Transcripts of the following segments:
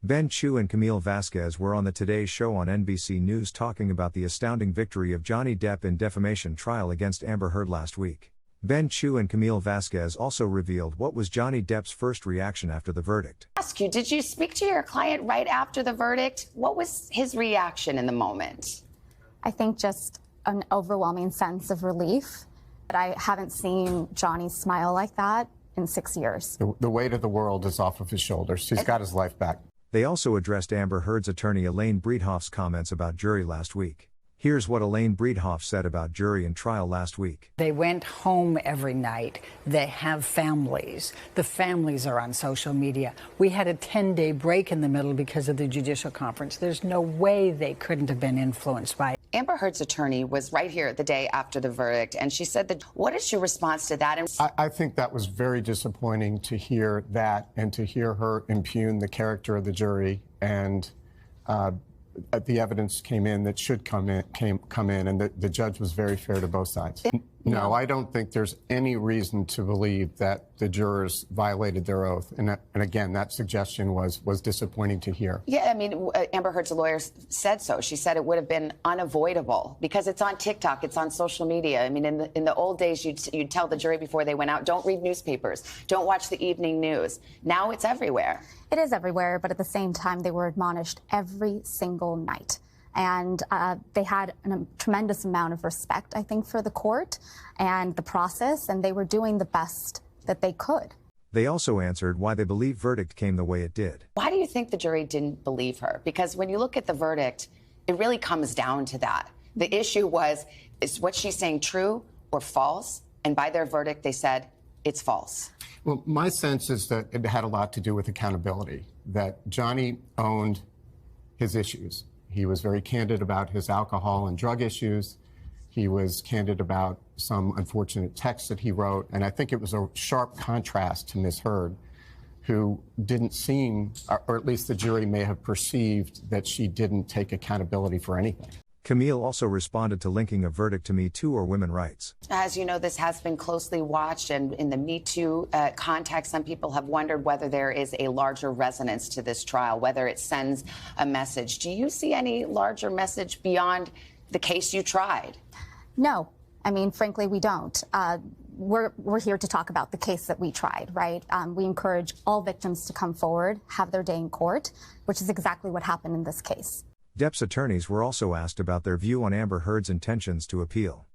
Ben Chu and Camille Vasquez were on the Today Show on NBC News talking about the astounding victory of Johnny Depp in defamation trial against Amber Heard last week. Ben Chu and Camille Vasquez also revealed what was Johnny Depp's first reaction after the verdict. Ask you, did you speak to your client right after the verdict? What was his reaction in the moment? I think just an overwhelming sense of relief. But I haven't seen Johnny smile like that in 6 years. The weight of the world is off of his shoulders. He's got his life back. They also addressed Amber Heard's attorney Elaine Breedhoff's comments about jury last week. Here's what Elaine Breedhoff said about jury and trial last week. They went home every night. They have families. The families are on social media. We had a 10-day break in the middle because of the judicial conference. There's no way they couldn't have been influenced by it. Amber Heard's attorney was right here the day after the verdict, and she said that. What is your response to that? I think that was very disappointing to hear that and to hear her impugn the character of the jury, and the evidence came in that should come in, and the judge was very fair to both sides. No, I don't think there's any reason to believe that the jurors violated their oath. And again, that suggestion was disappointing to hear. Yeah, I mean, Amber Heard's lawyer said so. She said it would have been unavoidable because it's on TikTok, it's on social media. I mean, in the old days, you'd tell the jury before they went out, don't read newspapers, don't watch the evening news. Now it's everywhere. It is everywhere, but at the same time, they were admonished every single night. And they had a tremendous amount of respect, I think, for the court and the process, and they were doing the best that they could. They also answered why they believe verdict came the way it did. Why do you think the jury didn't believe her? Because when you look at the verdict, it really comes down to that. The issue was, is what she's saying true or false? And by their verdict, they said it's false. Well, my sense is that it had a lot to do with accountability, that Johnny owned his issues. He was very candid about his alcohol and drug issues. He was candid about some unfortunate texts that he wrote. And I think it was a sharp contrast to Ms. Heard, who didn't seem, or at least the jury may have perceived, that she didn't take accountability for anything. Camille also responded to linking a verdict to Me Too or women's rights. As you know, this has been closely watched, and in the Me Too context, some people have wondered whether there is a larger resonance to this trial, whether it sends a message. Do you see any larger message beyond the case you tried? No. I mean, frankly, we don't. We're here to talk about the case that we tried, right? We encourage all victims to come forward, have their day in court, which is exactly what happened in this case. Depp's attorneys were also asked about their view on Amber Heard's intentions to appeal.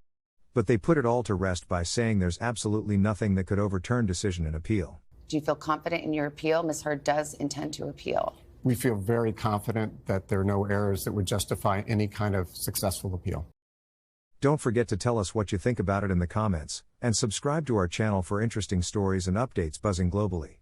But they put it all to rest by saying there's absolutely nothing that could overturn decision in appeal. Do you feel confident in your appeal? Ms. Heard does intend to appeal. We feel very confident that there are no errors that would justify any kind of successful appeal. Don't forget to tell us what you think about it in the comments, and subscribe to our channel for interesting stories and updates buzzing globally.